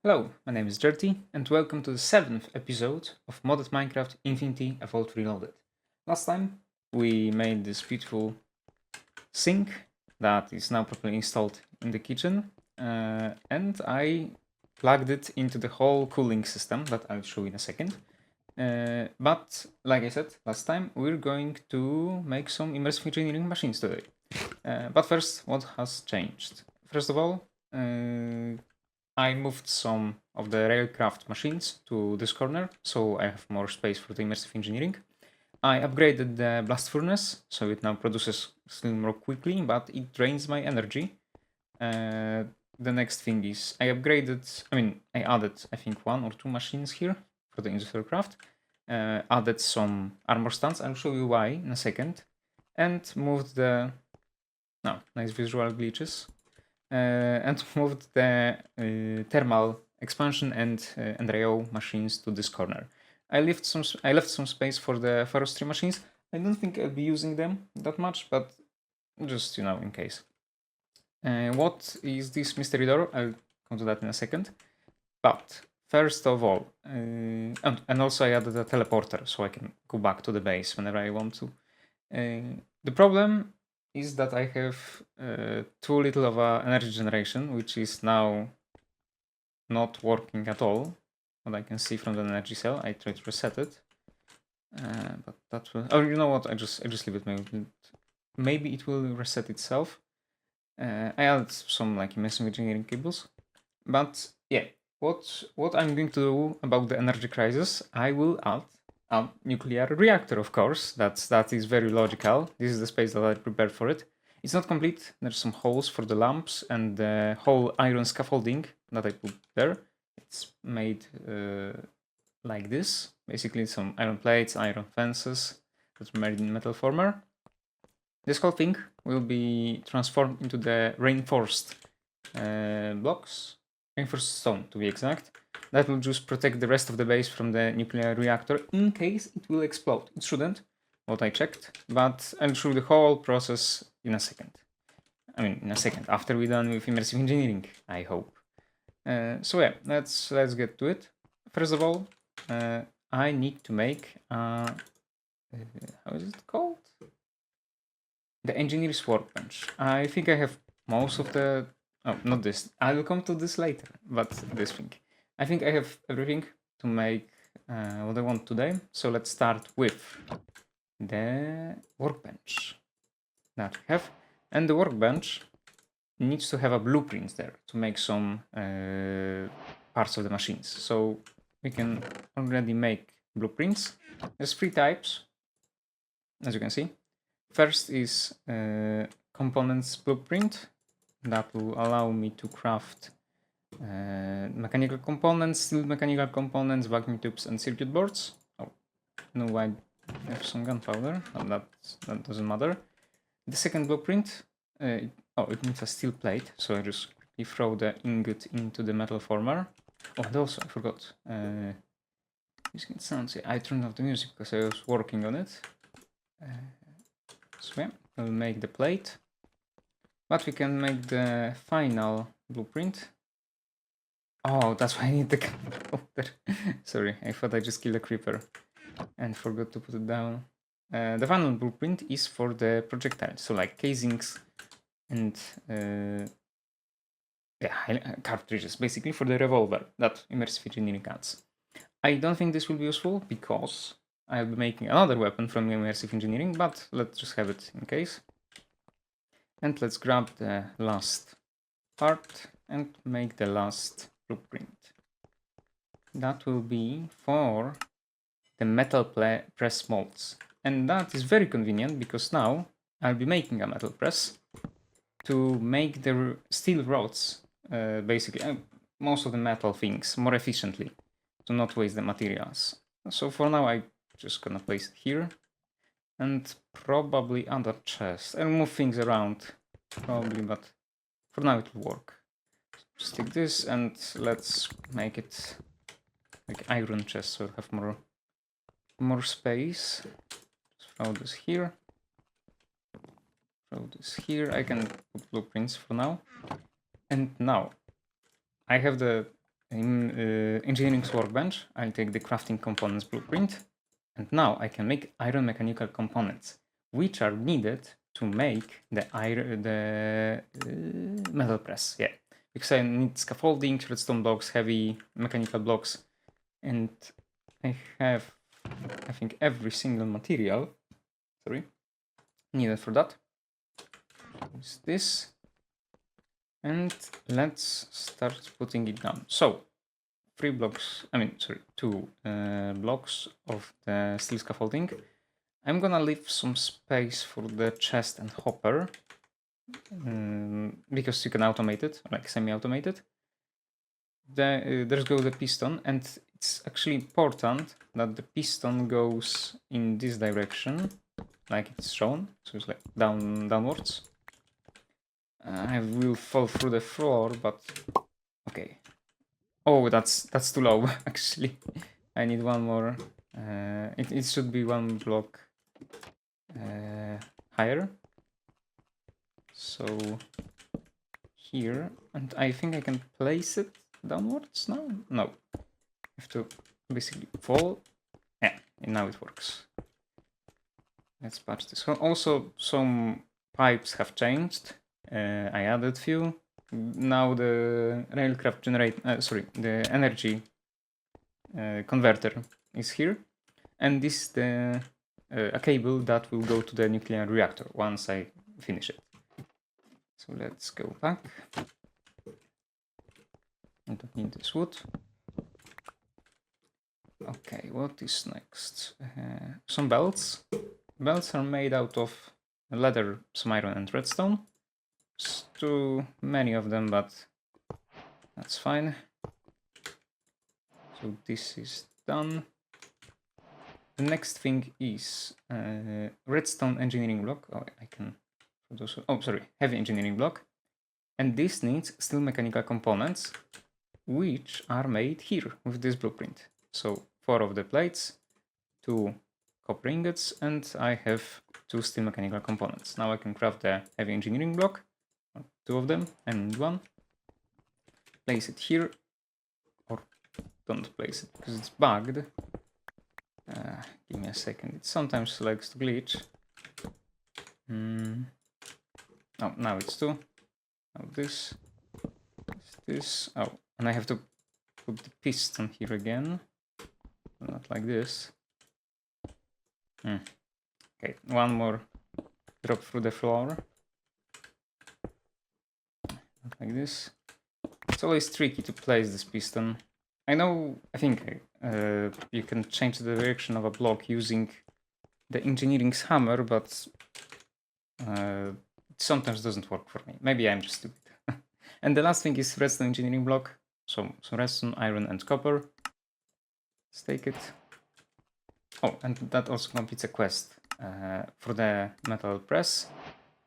Hello, my name is Dirty, and welcome to the 7th episode of Modded Minecraft Infinity Evolved Reloaded. Last time, we made this beautiful sink that is now properly installed in the kitchen, and I plugged it into the whole cooling system that I'll show in a second. But, like I said last time, we're going to make some immersive engineering machines today. But first, what has changed? First of all, I moved some of the railcraft machines to this corner, so I have more space for the immersive engineering. I upgraded the blast furnace, so it now produces still more quickly, but it drains my energy. The next thing is I added, I think, one or two machines here for the industrial craft. Added some armor stands, I'll show you why in a second. And moved the... No, nice visual glitches. And moved the thermal expansion and NRAO machines to this corner. I left some space for the forestry machines. I don't think I'll be using them that much, but just in case. What is this mystery door? I'll come to that in a second. But first of all, and also I added a teleporter so I can go back to the base whenever I want to. The problem is that I have too little of energy generation, which is now not working at all. What I can see from the energy cell, I tried to reset it, but that will. Oh, you know what? I just leave it. Maybe it will reset itself. I added some like immersive engineering cables, but yeah. What I'm going to do about the energy crisis? I will add a nuclear reactor, of course. That is very logical. This is the space that I prepared for it. It's not complete. There's some holes for the lamps and the whole iron scaffolding that I put there. It's made like this. Basically, some iron plates, iron fences that are made in metal former. This whole thing will be transformed into the reinforced blocks, reinforced stone to be exact. That will just protect the rest of the base from the nuclear reactor in case it will explode. It shouldn't, what I checked, but I'll show the whole process in a second. In a second, after we're done with immersive engineering, I hope. So yeah, let's get to it. First of all, I need to make how is it called? The engineer's workbench. I think I have most of the... Oh, not this. I will come to this later, but this thing. I think I have everything to make what I want today. So let's start with the workbench that we have. And the workbench needs to have a blueprint there to make some parts of the machines. So we can already make blueprints. There's three types, as you can see. First is components blueprint that will allow me to craft mechanical components, steel mechanical components, vacuum tubes, and circuit boards. Oh, no, I have some gunpowder. No, that doesn't matter. The second blueprint, it needs a steel plate, so I just quickly throw the ingot into the metal former. Oh, and also I forgot. Music sounds. I turned off the music because I was working on it. So yeah, we'll make the plate, but we can make the final blueprint. Oh, that's why I need the gunpowder. Sorry, I thought I just killed a creeper and forgot to put it down. The final blueprint is for the projectiles, so like casings and cartridges, basically for the revolver that immersive engineering adds. I don't think this will be useful because I'll be making another weapon from immersive engineering, but let's just have it in case. And let's grab the last part and make the last blueprint. That will be for the metal press molds. And that is very convenient because now I'll be making a metal press to make the steel rods, basically most of the metal things more efficiently, to not waste the materials. So for now I'm just gonna place it here and probably under chest. I'll move things around probably, but for now it will work. Just take this and let's make it like iron chest so we'll have more space. Just throw this here. Throw this here. I can put blueprints for now. And now I have the engineering's workbench, I'll take the crafting components blueprint, and now I can make iron mechanical components, which are needed to make the metal press. Yeah, because I need scaffolding, redstone blocks, heavy mechanical blocks, and I have, I think, every single material, needed for that. Is this, and let's start putting it down. So 2 blocks of the steel scaffolding. I'm gonna leave some space for the chest and hopper, because you can automate it, like semi-automate it. There's go the piston, and it's actually important that the piston goes in this direction, like it's shown, so it's like downwards. I will fall through the floor, but okay. Oh, that's too low, actually. I need one more. It should be 1 block higher. So here, and I think I can place it downwards now? No. I have to basically fall. Yeah, and now it works. Let's patch this. Also, some pipes have changed. I added few. Now the railcraft the energy converter is here, and this is the a cable that will go to the nuclear reactor once I finish it. So let's go back. I don't need this wood. Okay, what is next? Some belts. Belts are made out of leather, some iron, and redstone. There's too many of them, but that's fine. So this is done. The next thing is redstone engineering block. Oh, I can. Oh, sorry, heavy engineering block. And this needs steel mechanical components, which are made here with this blueprint. So 4 of the plates, 2 copper ingots, and I have 2 steel mechanical components. Now I can craft the heavy engineering block, 2 of them, I need 1. Place it here, or don't place it because it's bugged. Give me a second, it sometimes likes to glitch. Oh, now it's 2. Now this. Oh, and I have to put the piston here again. Not like this. Okay, 1 more drop through the floor. Not like this. It's always tricky to place this piston. I think you can change the direction of a block using the engineering's hammer, but it sometimes doesn't work for me. Maybe I'm just stupid. And the last thing is redstone engineering block. So redstone, iron, and copper. Let's take it. Oh, and that also completes a quest for the metal press.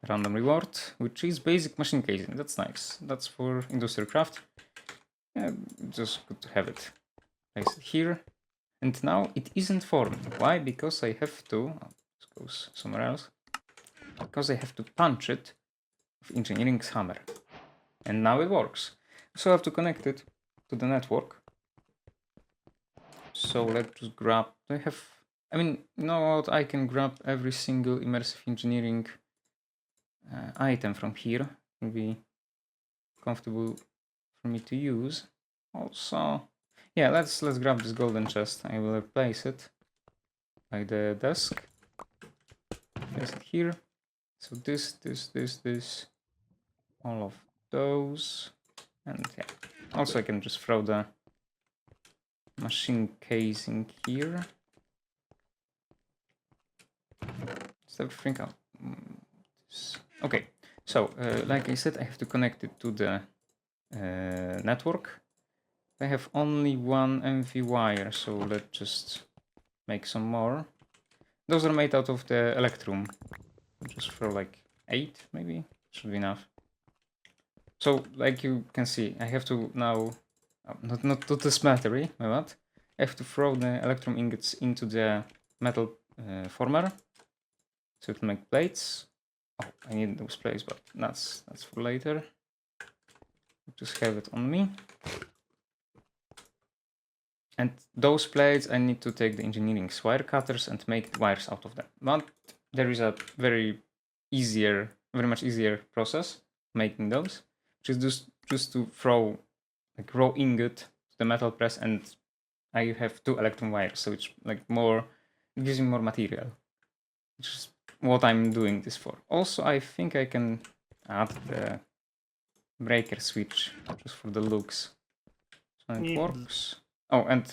Random reward, which is basic machine casing. That's nice. That's for industrial craft. Yeah, just good to have it. Place it here. And now it isn't forming. Why? Because I have to... Oh, this goes somewhere else. Because I have to punch it with engineering's hammer. And now it works. So I have to connect it to the network. So let's just grab... you know what? I can grab every single immersive engineering item from here. It'll be comfortable for me to use. Also, yeah, let's grab this golden chest. I will replace it by the desk. Place it here. So this, all of those, and yeah. Also, I can just throw the machine casing here. Is everything out? Okay. So, like I said, I have to connect it to the network. I have only 1 MV wire, so let's just make some more. Those are made out of the electrum. Just throw like 8, maybe. Should be enough. So, like you can see, I have to now, not to the smeltery, my bad. I have to throw the electrum ingots into the metal former, so it will make plates. Oh, I need those plates, but that's for later. Just have it on me. And those plates, I need to take the engineering wire cutters and make wires out of them. But there is a very much easier process making those, which is just to throw like raw ingot to the metal press, and I have 2 electron wires, so it's like it gives me more material, which is what I'm doing this for. Also, I think I can add the breaker switch just for the looks, so it works. Oh, and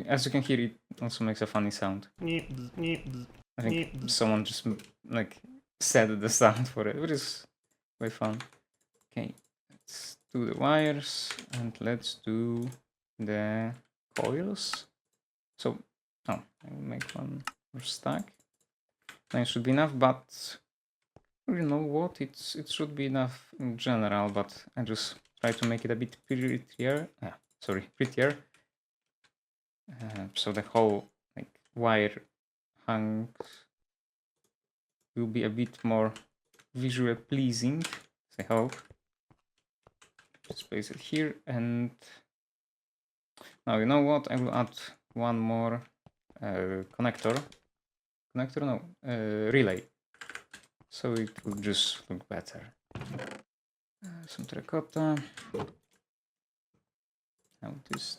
as you can hear, it also makes a funny sound. I think someone just like set the sound for it, which is quite fun. Okay, let's do the wires and let's do the coils. So, I will make one more stack. Then it should be enough, but you know what? It should be enough in general, but I just try to make it a bit prettier. Prettier. So the whole like wire hangs will be a bit more visually pleasing, I hope. Just place it here, and now you know what? I will add one more relay, so it will just look better. Some terracotta. Now this.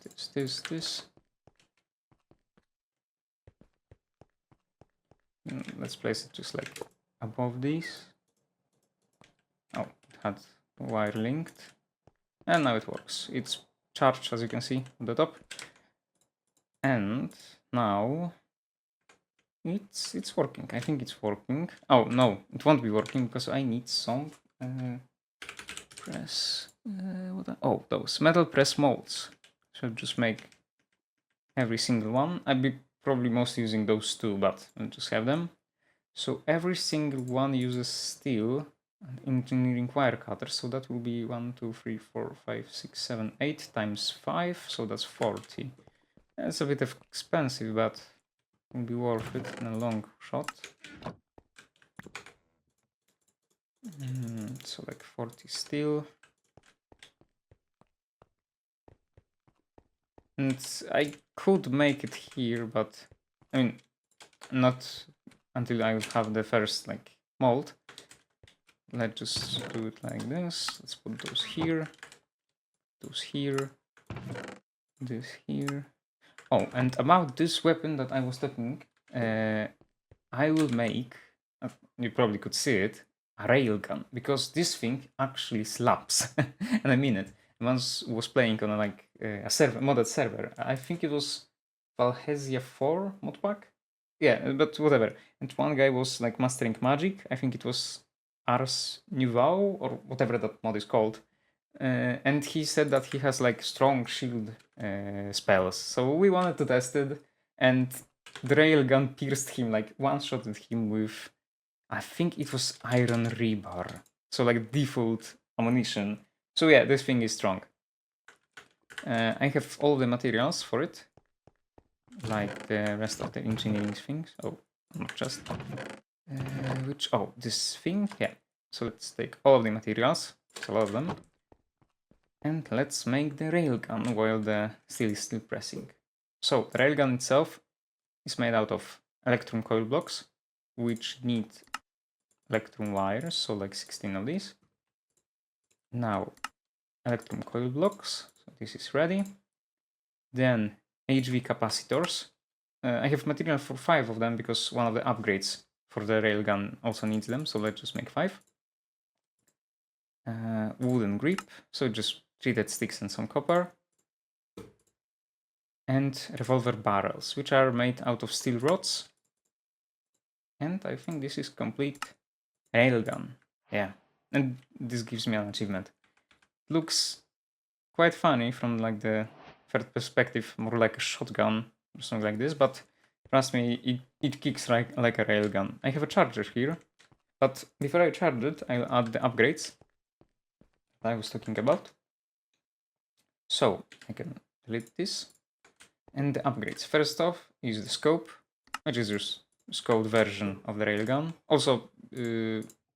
Let's place it just like above these. Oh, it had wire linked, and now it works. It's charged, as you can see on the top, and now it's working. I think it's working. Oh no, it won't be working because I need some press. Those metal press molds. So just make every single one. I'd be probably most using those 2, but I'll just have them. So every single one uses steel and engineering wire cutters. So that will be 1, 2, 3, 4, 5, 6, 7, 8 times 5. So that's 40. It's a bit expensive, but will be worth it in a long shot. So like 40 steel. And I could make it here, but I mean, not until I have the first like mold. Let's just do it like this. Let's put those here, this here. Oh, and about this weapon that I was talking, I will make, you probably could see it, a railgun, because this thing actually slaps, and I mean it. I once was playing on a modded server. I think it was Valhesia 4 modpack. Yeah, but whatever. And one guy was like mastering magic. I think it was Ars Nouveau or whatever that mod is called. And he said that he has like strong shield spells. So we wanted to test it, and the railgun pierced him, like one-shotted him with, I think it was iron rebar. So like default ammunition. So yeah, this thing is strong. I have all the materials for it, like the rest of the engineering things. Oh, not just. This thing? Yeah. So let's take all of the materials. It's a lot of them. And let's make the railgun while the steel is still pressing. So the railgun itself is made out of electron coil blocks, which need electron wires, so like 16 of these. Now, electron coil blocks, so this is ready. Then HV capacitors. I have material for 5 of them because one of the upgrades for the railgun also needs them, so let's just make 5. Wooden grip, so just treated sticks and some copper. And revolver barrels, which are made out of steel rods. And I think this is complete railgun. Yeah, and this gives me an achievement. Looks quite funny from like the third perspective, more like a shotgun or something like this, but trust me, it kicks like a railgun. I have a charger here, but before I charge it, I'll add the upgrades that I was talking about. So I can delete this. And the upgrades. First off is the scope, which is just scoped version of the railgun. Also,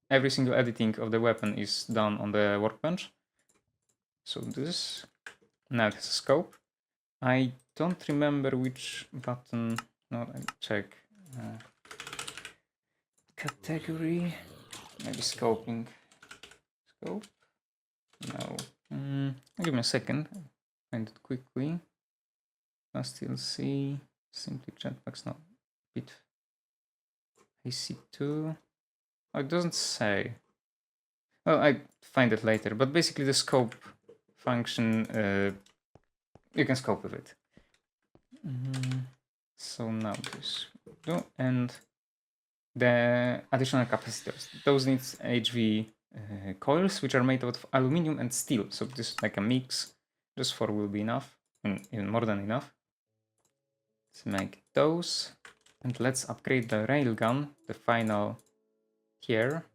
every single editing of the weapon is done on the workbench. So this, now it has a scope. I don't remember which button. No, I check. Category. Maybe scoping. Scope? No. Give me a second. Find it quickly. Still see. Simply Jetpacks. No. Bit. AC2. Oh, it doesn't say. Well, I find it later. But basically, the scope function. You can scope with it. So now this do, and the additional capacitors. Those need HV coils, which are made out of aluminum and steel. So this is like a mix. Just 4 will be enough, and even more than enough. Let's make those, and let's upgrade the railgun, the final here.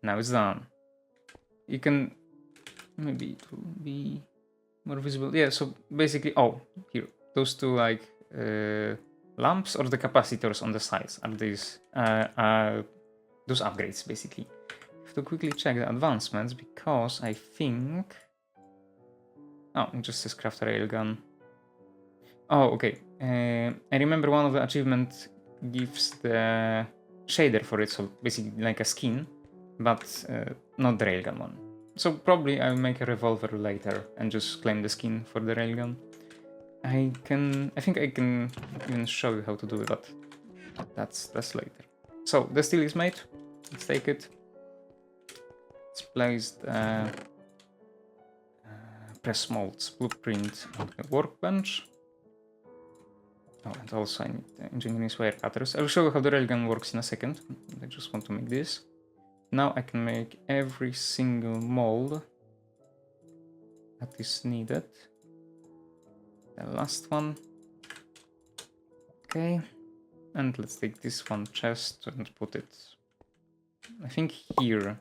Now it's done. You can maybe it will be more visible. Yeah. So basically, oh, here those two like. Lamps or the capacitors on the sides are these those upgrades basically. I have to quickly check the advancements because I think it just says craft a railgun. Oh, okay. I remember one of the achievements gives the shader for it, so basically like a skin, but not the railgun one. So probably I'll make a revolver later and just claim the skin for the railgun. I think I can even show you how to do it, but that's later. So the steel is made. Let's take it. Let's place the press molds blueprint on the workbench. Oh, and also I need the engineering wire cutters. I'll show you how the railgun works in a second. I just want to make this. Now I can make every single mold that is needed. The last one. Okay. And let's take this one chest and put it, I think, here.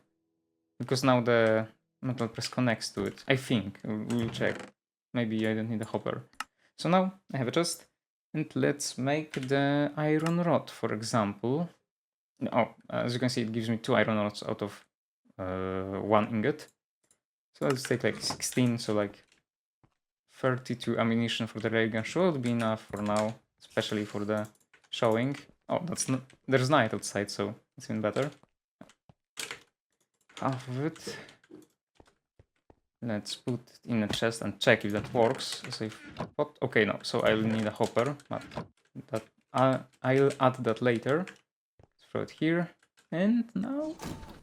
Because now the metal press connects to it. I think. We'll check. Maybe I don't need a hopper. So now I have a chest. And let's make the iron rod, for example. Oh, as you can see, it gives me 2 iron rods out of 1 ingot. So let's take like 16, so like 32 ammunition for the railgun should be enough for now, especially for the showing. Oh, there's night outside, so it's even better. Half of it. Let's put it in a chest and check if that works. Okay, no, so I'll need a hopper, but I'll add that later. Let's throw it here, and now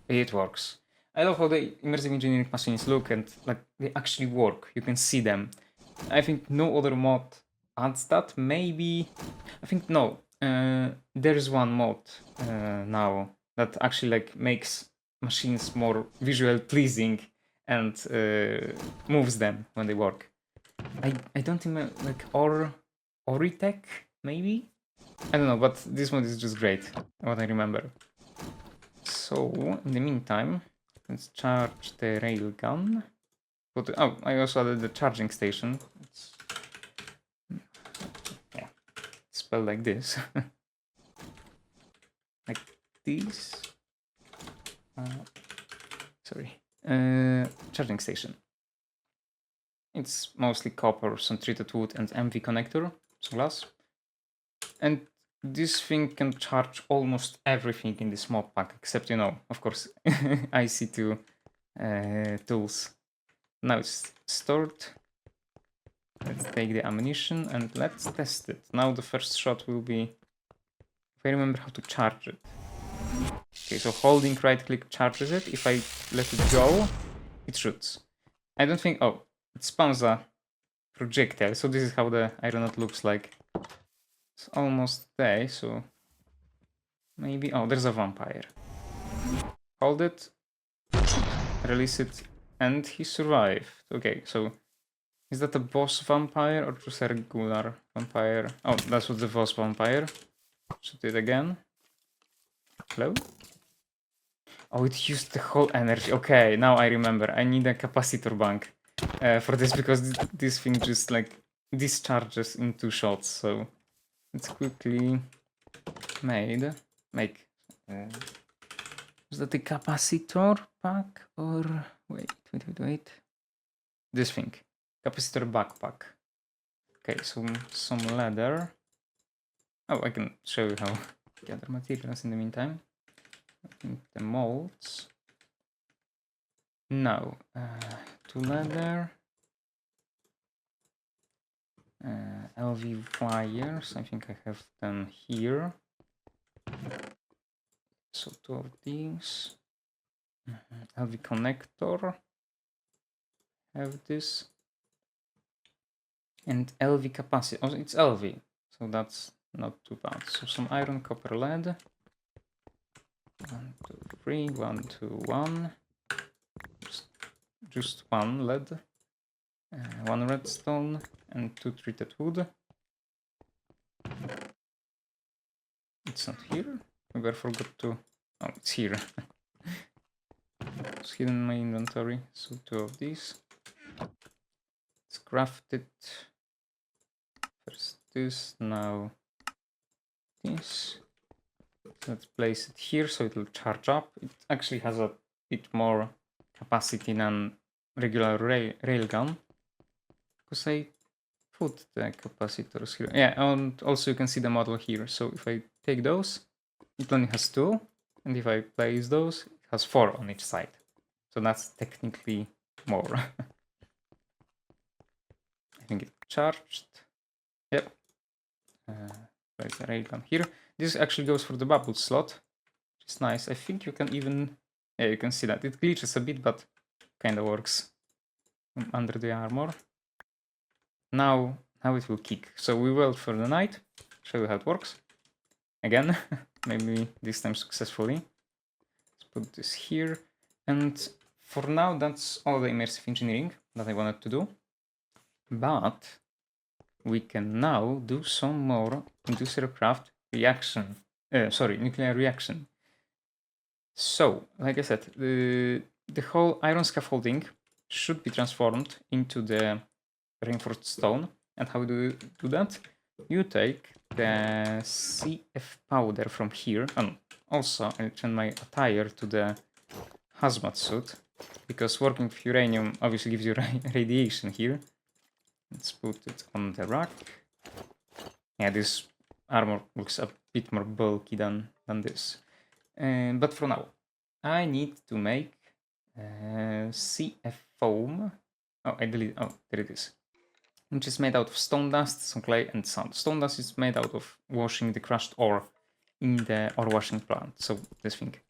it works. I love how the immersive engineering machines look and like they actually work. You can see them. I think no other mod adds that. Maybe I think no. There's one mod now that actually like makes machines more visually pleasing and moves them when they work. I don't remember, like Oritech maybe. I don't know, but this one is just great. What I remember. So in the meantime, let's charge the railgun. I also added the charging station. Yeah, spelled like this. Like this. Sorry. Charging station. It's mostly copper, some treated wood, and MV connector, so glass. And this thing can charge almost everything in this mod pack, except, of course, IC2 tools. Now it's stored. Let's take the ammunition and let's test it. Now the first shot will be, if I remember how to charge it. Okay, so holding right click charges it. If I let it go, it shoots. I don't think, it spawns a projectile. So this is how the iron rod looks like. It's almost there, so maybe, there's a vampire. Hold it, release it, and he survived. Okay, so is that a boss vampire or just a regular vampire? Oh, that's what the boss vampire. Shoot it again. Hello? Oh, it used the whole energy. Okay, now I remember. I need a capacitor bank for this because this thing just like discharges in 2 shots. So let's quickly make. Is that the capacitor pack or wait? This thing, capacitor backpack. Okay, so some leather. Oh, I can show you how to gather materials in the meantime. I think the molds. Now, 2 leather. LV wires, I think I have them here. So 2 of these. LV connector. Have this. And LV capacity. Oh, it's LV, so that's not too bad. So some iron, copper, lead. 1, 2, 3, 1, 2, 1. Just 1 lead. 1 redstone and 2 treated wood. It's not here. Maybe I forgot to. Oh, it's here. It's hidden in my inventory. So 2 of these. Let's craft it. First this, now this. Let's place it here so it will charge up. It actually has a bit more capacity than regular railgun. Because I put the capacitors here. Yeah, and also you can see the model here. So if I take those, it only has 2. And if I place those, it has 4 on each side. So that's technically more. I think it charged. Yep. Place the railgun here. This actually goes for the bubble slot, which is nice. I think you can even... Yeah, you can see that. It glitches a bit, but kind of works under the armor. Now it will kick. So we weld for the night. Show you how it works. Again, maybe this time successfully. Let's put this here. And for now, that's all the immersive engineering that I wanted to do. But we can now do some more industrial craft reaction. Nuclear reaction. So, like I said, the whole iron scaffolding should be transformed into the reinforced stone. And how do you do that? You take the CF powder from here, and also I'll change my attire to the hazmat suit, because working with uranium obviously gives you radiation here. Let's put it on the rack. Yeah, this armor looks a bit more bulky than this. But for now, I need to make CF foam. Oh, I deleted. Oh, there it is. Which is made out of stone dust, some clay, and sand. Stone dust is made out of washing the crushed ore in the ore washing plant. So this thing.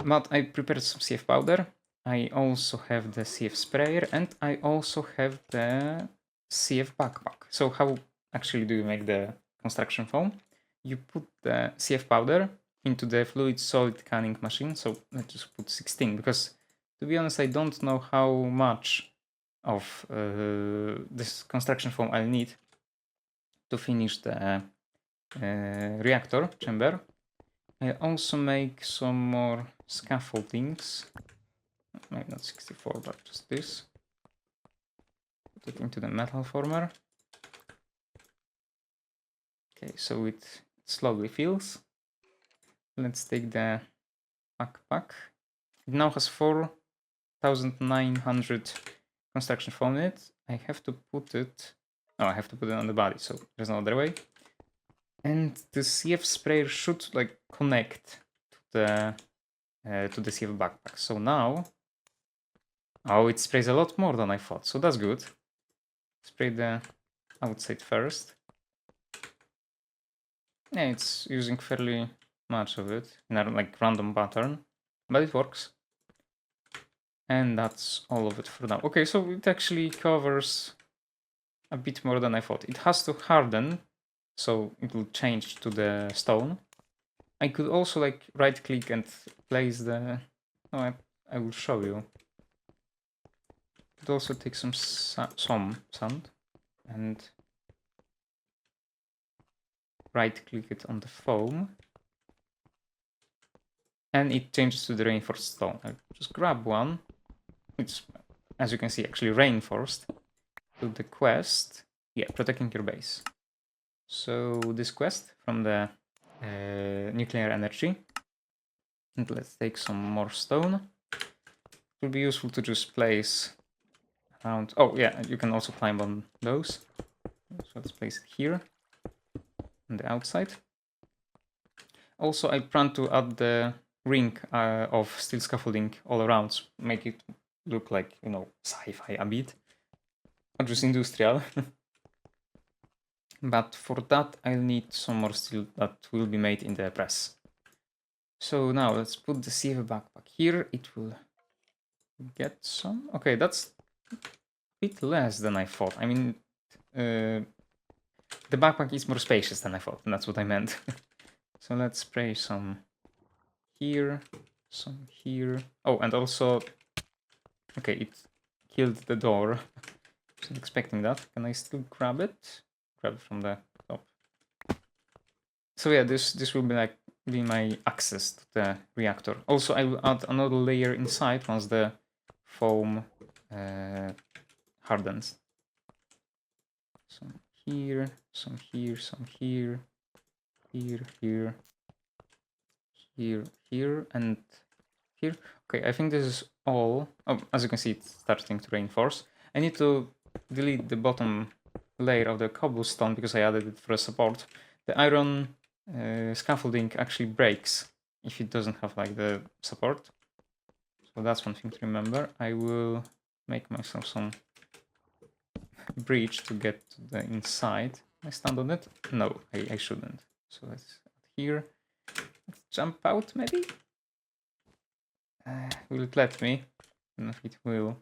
But I prepared some CF powder. I also have the CF sprayer, and I also have the CF backpack. So how actually do you make the construction foam? You put the CF powder into the fluid solid canning machine. So let's just put 16, because to be honest, I don't know how much of this construction foam I'll need to finish the reactor chamber. I also make some more scaffoldings. Maybe not 64, but just this. Put it into the metal former. Okay, so it slowly fills. Let's take the backpack. It now has 4,900 construction foam in it. I have to put it... Oh, I have to put it on the body, so there's no other way. And the CF sprayer should like connect to the CF backpack. So now... Oh, it sprays a lot more than I thought, so that's good. Spray the outside first. Yeah, it's using fairly much of it in a like random pattern, but it works. And that's all of it for now. Okay, so it actually covers a bit more than I thought. It has to harden, so it will change to the stone. I could also like right click and place the... Oh, I will show you. It also takes some sand and right click it on the foam. And it changes to the reinforced stone. I'll just grab one. It's, as you can see, actually reinforced. To the quest. Yeah, protecting your base. So this quest from the nuclear energy. And let's take some more stone. It will be useful to just place around... Oh yeah, you can also climb on those. let's place it here on the outside. Also, I plan to add the ring of steel scaffolding all around, make it look like, you know, sci-fi a bit, not just industrial. But for that, I'll need some more steel that will be made in the press. So now let's put the CF backpack here. It will get some. Okay, that's a bit less than I thought. I mean, the backpack is more spacious than I thought, and that's what I meant. So let's spray some here, some here. Oh, and also, okay, it killed the door. Wasn't expecting that. Can I still grab it? Grab it from the top. So yeah, this will be my access to the reactor. Also, I will add another layer inside once the foam hardens. Some here, some here, some here, here, here, here, and here. Okay, I think this is all. Oh, as you can see, it's starting to reinforce. I need to delete the bottom layer of the cobblestone because I added it for a support. The iron scaffolding actually breaks if it doesn't have like the support. So that's one thing to remember. I will make myself some bridge to get to the inside. Can I stand on it? No, I shouldn't. So let's add here. Let's jump out maybe? Will it let me? I don't know if it will.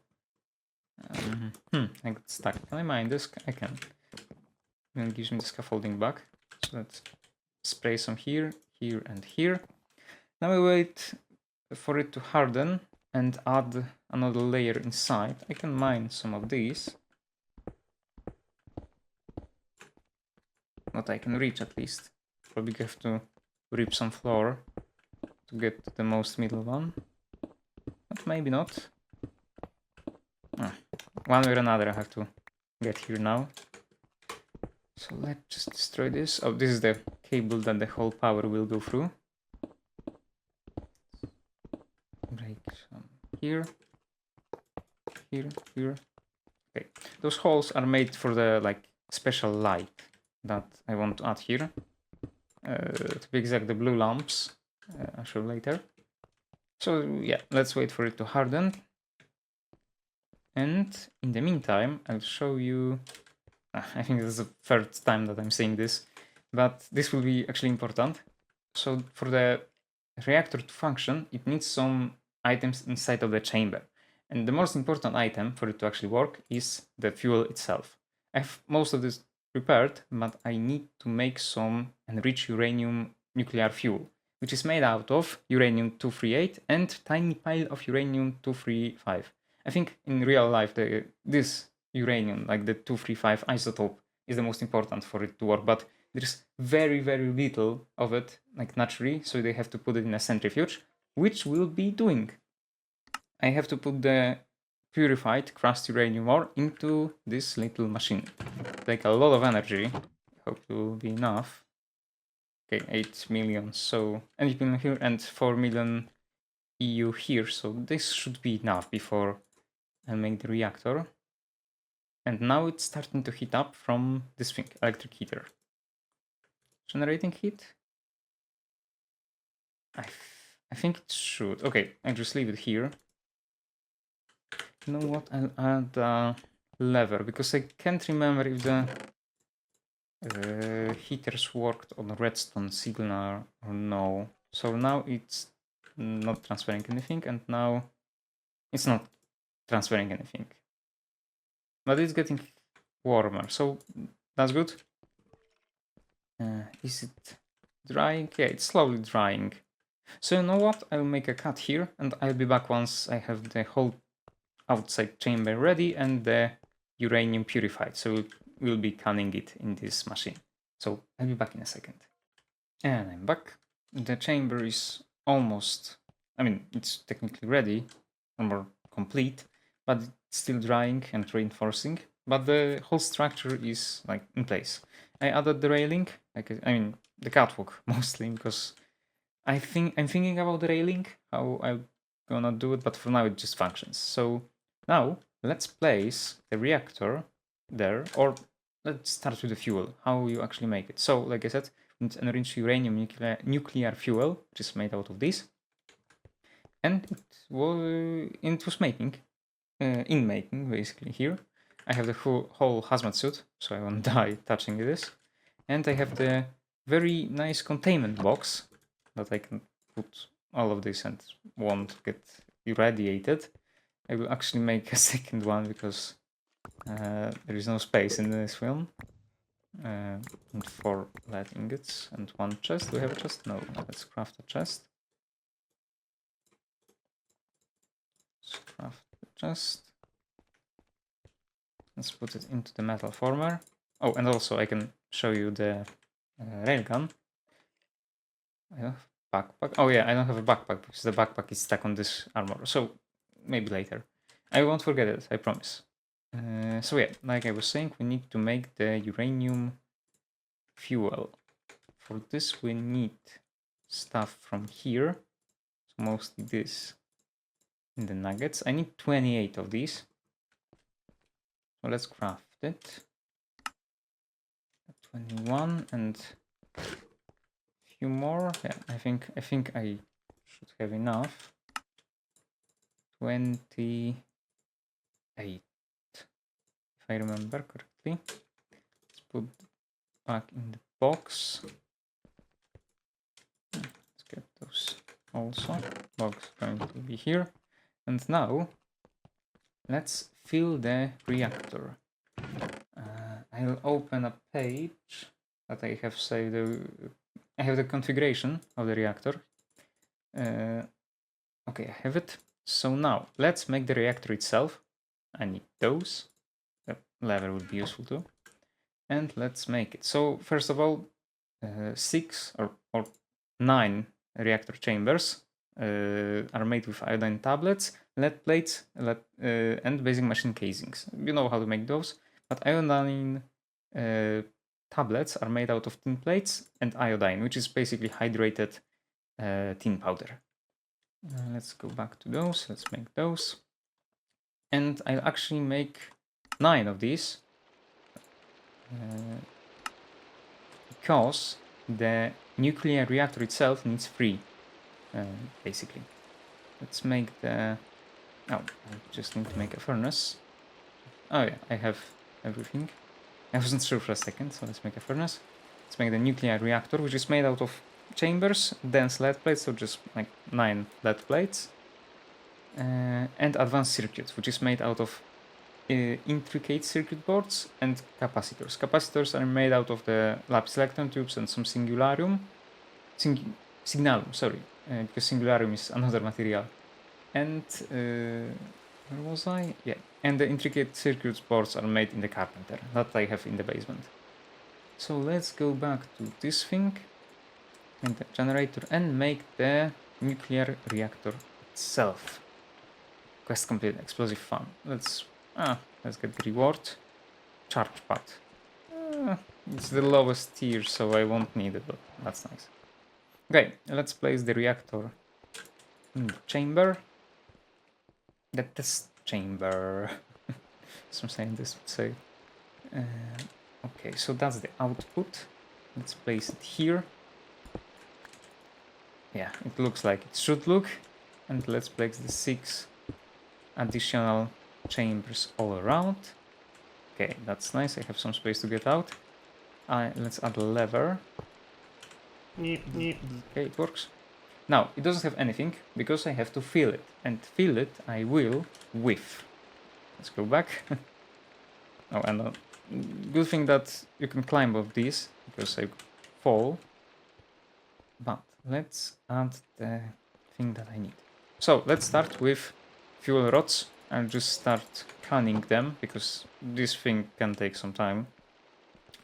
I got stuck. Can I mine this? I can. Then it gives me the scaffolding back. So let's spray some here, here, and here. Now we wait for it to harden and add another layer inside. I can mine some of these. What I can reach at least. Probably have to rip some floor to get to the most middle one. But maybe not. One way or another I have to get here now. So let's just destroy this. Oh, this is the cable that the whole power will go through. Break some here. Here, here. Okay. Those holes are made for the like special light that I want to add here. To be exact, the blue lamps. I'll show later. So yeah, let's wait for it to harden. And in the meantime, I'll show you. I think this is the third time that I'm saying this, but this will be actually important. So for the reactor to function, it needs some items inside of the chamber. And the most important item for it to actually work is the fuel itself. I have most of this prepared, but I need to make some enriched uranium nuclear fuel, which is made out of uranium-238 and tiny pile of uranium-235. I think in real life, this uranium, like the 235 isotope, is the most important for it to work, but there's very, very little of it, like naturally, so they have to put it in a centrifuge, which we'll be doing. I have to put the purified crushed uranium ore into this little machine. Take a lot of energy. Hope it will be enough. Okay, 8 million, so 8 million here and 4 million EU here, so this should be enough before I make the reactor. And now it's starting to heat up from this thing, electric heater. Generating heat? I think it should. Okay, I just leave it here. You know what? I'll add a lever because I can't remember if the heaters worked on redstone signal or no. So now it's not transferring anything, and now it's not transferring anything. But it's getting warmer, so that's good. Is it drying? Yeah, it's slowly drying. So you know what? I'll make a cut here, and I'll be back once I have the whole outside chamber ready and the uranium purified. So we'll be canning it in this machine. So I'll be back in a second. And I'm back. The chamber is almost, I mean, it's technically ready, or more complete, but it's still drying and reinforcing. But the whole structure is like in place. I added the railing, I mean the catwalk mostly, because I'm thinking about the railing, how I'm gonna do it, but for now it just functions. So now let's place the reactor there, or let's start with the fuel, how you actually make it. So, like I said, it's enriched uranium nuclear fuel, which is made out of this. And it was making, in making, basically, here. I have the whole hazmat suit, so I won't die touching this. And I have the very nice containment box that I can put all of this and won't get irradiated. I will actually make a second one because there is no space in this film. And 4 lead ingots and 1 chest. Do we have a chest? No. Let's craft a chest. Let's craft the chest. Let's put it into the metal former. Oh, and also I can show you the railgun. I have backpack. Oh yeah, I don't have a backpack because the backpack is stuck on this armor. So maybe later. I won't forget it, I promise. So yeah, like I was saying, we need to make the uranium fuel. For this we need stuff from here. So mostly this in the nuggets. I need 28 of these. So let's craft it. 21 and a few more. Yeah, I think I should have enough. 28. If I remember correctly. Let's put back in the box. Let's get those also. Box going to be here. And now let's fill the reactor. I'll open a page that I have saved. I have the configuration of the reactor. Okay, I have it. So now let's make the reactor itself. I need those. The lever would be useful too. And let's make it. So first of all, 6 or 9 reactor chambers are made with iodine tablets, lead plates, and basic machine casings. You know how to make those, but iodine tablets are made out of tin plates and iodine, which is basically hydrated tin powder. Let's go back to those. Let's make those. And I'll actually make 9 of these because the nuclear reactor itself needs 3, basically. Let's make the... Oh, I just need to make a furnace. Oh yeah, I have everything. I wasn't sure for a second, so let's make a furnace. Let's make the nuclear reactor, which is made out of chambers, dense lead plates, so just like 9 lead plates. And advanced circuit, which is made out of intricate circuit boards and capacitors. Capacitors are made out of the lapis electron tubes and some signalum, sorry, because singularium is another material. And where was I? Yeah, and the intricate circuit boards are made in the carpenter that I have in the basement. So let's go back to this thing and the generator and make the nuclear reactor itself. Quest complete, explosive fun. Let's get the reward. Charge pad. It's the lowest tier, so I won't need it, but that's nice. Okay, let's place the reactor in the chamber. The test chamber. Some scientists would say. Okay, so that's the output. Let's place it here. Yeah, it looks like it should look. And let's place the 6 additional chambers all around. Okay, that's nice. I have some space to get out. Let's add a lever. Okay, it works. Now, it doesn't have anything because I have to fill it. And fill it I will with. Let's go back. Oh, and good thing that you can climb up these because I fall. But let's add the thing that I need. So let's start with fuel rods. I'll just start canning them because this thing can take some time.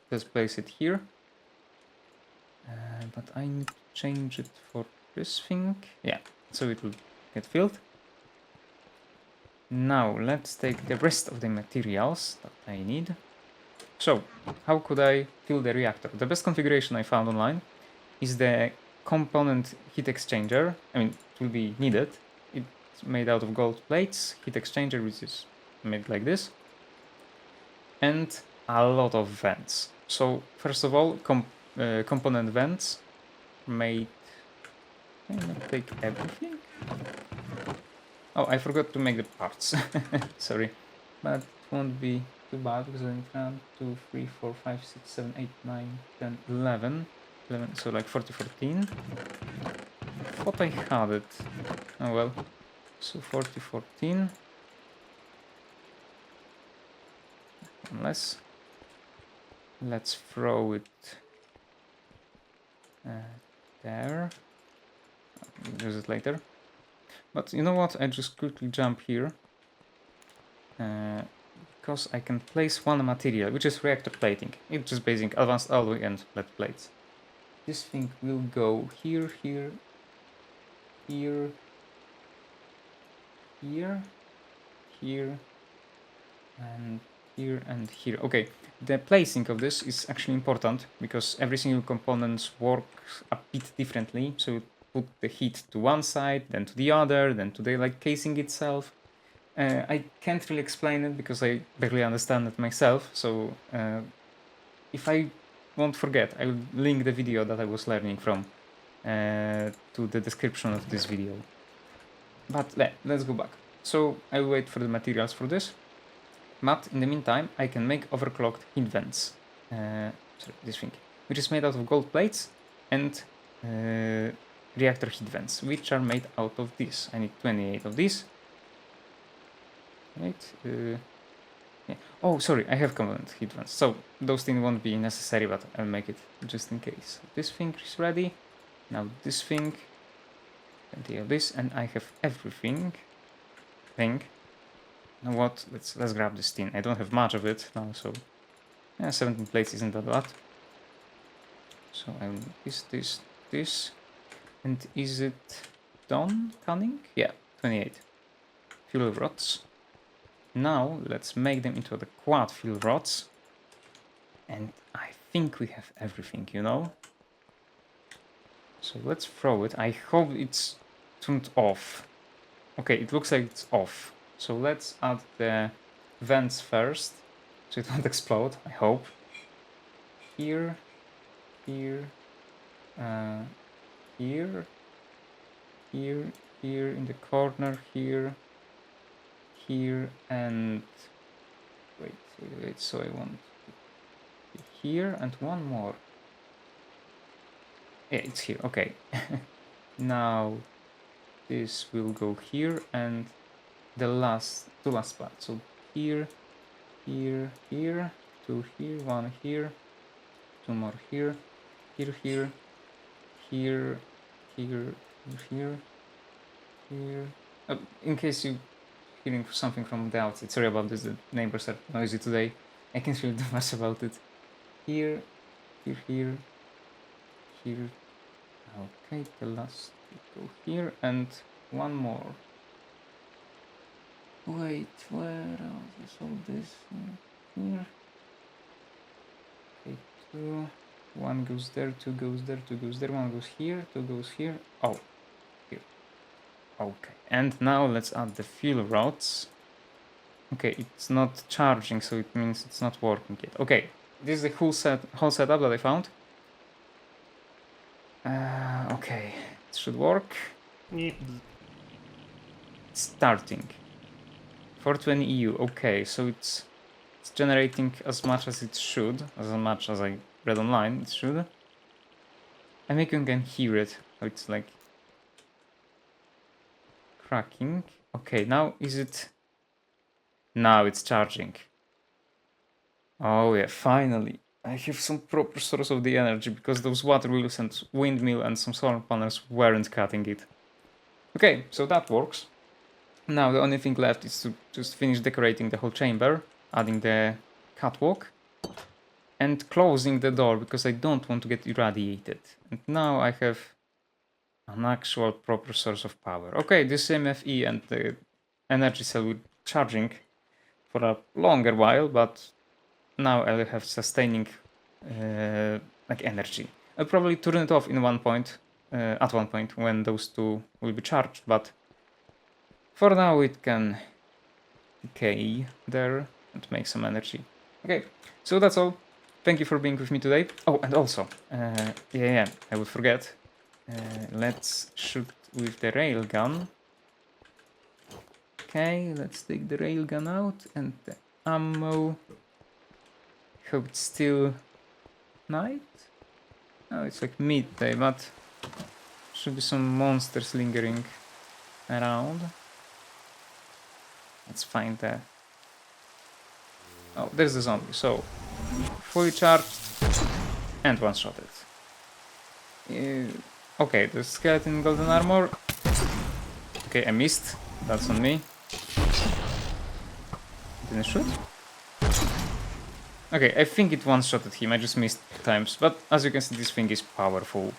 Let's place it here. But I need to change it for this thing. Yeah, so it will get filled. Now let's take the rest of the materials that I need. So, how could I fill the reactor? The best configuration I found online is the component heat exchanger. I mean, it will be needed. It's made out of gold plates, heat exchanger which is made like this, and a lot of vents. So first of all, component vents made. I'm gonna take everything. Oh, I forgot to make the parts. Sorry, but it won't be too bad because I need 1, 2, 3, 4, 5, 6, 7, 8, 9, 10, 11. 11, so like 40, 14. I thought I had it. Oh well. So 40, 14. Unless. Let's throw it there. I'll use it later. But you know what? I just quickly jump here. Because I can place one material, which is reactor plating. It's just basic advanced alloy and flat plates. This thing will go here, here, here, here, here, and here and here. Okay, the placing of this is actually important because every single component works a bit differently. So you put the heat to one side, then to the other, then to the like casing itself. I can't really explain it because I barely understand it myself. So if I won't forget, I will link the video that I was learning from to the description of this video. But let's go back. So I will wait for the materials for this. But in the meantime, I can make overclocked heat vents. Sorry, this thing, which is made out of gold plates and reactor heat vents, which are made out of this. I need 28 of these. Right. Yeah. Oh, sorry, I have component heat vents, so those things won't be necessary, but I'll make it just in case. This thing is ready. Now this thing, and this, and I have everything. You know what? Let's grab this tin. I don't have much of it now, so yeah, 17 plates isn't that bad. So I will this, and is it done canning? Yeah, 28 fuel rods. Now let's make them into the quad fuel rods, and I think we have everything, you know. So let's throw it. I hope it's turned off. Okay, it looks like it's off. So let's add the vents first, so it won't explode, I hope. Here, here, here, here, here in the corner, here, here, and wait, so I want here and one more. Yeah, it's here, okay. Now this will go here and the two last spots. So here, here, here, two here, one here, two more here, here, here, here, here, here, here. In case you hearing something from the outside, sorry about this, the neighbors are noisy today. I can't really do much about it. Here, here, here, here. Okay, the last will go here and one more. Wait, where is all this? Here. Okay, two. One goes there, two goes there, two goes there, one goes here, two goes here. Oh, here. Okay, and now let's add the fuel rods. Okay, it's not charging, so it means it's not working yet. Okay, this is the whole setup that I found. Okay, it should work. Yeah. It's starting. 420 EU. Okay, so it's generating as much as it should, as much as I read online. It should. I think you can hear it. So it's like cracking. Okay, now is it? Now it's charging. Oh yeah, finally. I have some proper source of the energy because those water wheels and windmill and some solar panels weren't cutting it. Okay, so that works. Now the only thing left is to just finish decorating the whole chamber, adding the catwalk, and closing the door because I don't want to get irradiated. And now I have an actual proper source of power. Okay, this MFE and the energy cell will be charging for a longer while, but now I'll have sustaining like energy. I'll probably turn it off in one point, at one point when those two will be charged, but for now it can decay there and make some energy. Okay, so that's all. Thank you for being with me today. Oh, and also, I would forget. Let's shoot with the railgun. Okay, let's take the railgun out and the ammo. Hope it's still night. Oh, it's like midday, but should be some monsters lingering around. Let's find the. Oh, there's the zombie. So, fully charged and one-shotted. Okay, the skeleton golden armor. Okay, I missed. That's on me. Didn't shoot? Okay, I think it one-shotted him. I just missed times. But as you can see, this thing is powerful.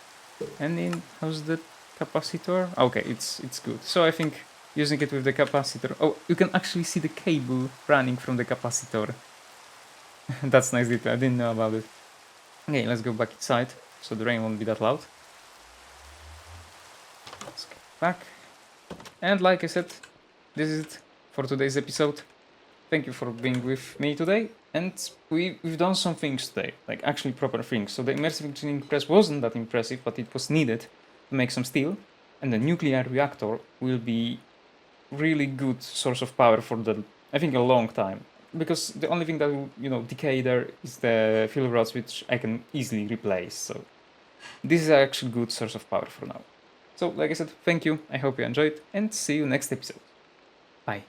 And in how's the capacitor? Okay, it's good. So I think using it with the capacitor. Oh, you can actually see the cable running from the capacitor. That's nice detail. I didn't know about it. Okay, let's go back inside so the rain won't be that loud. Let's get back. And like I said, this is it for today's episode. Thank you for being with me today. And we've done some things today, like actually proper things. So the immersive engineering press wasn't that impressive, but it was needed to make some steel. And the nuclear reactor will be really good source of power for I think, a long time. Because the only thing that will, decay there is the fuel rods, which I can easily replace. So this is actually good source of power for now. So like I said, thank you. I hope you enjoyed, and see you next episode. Bye.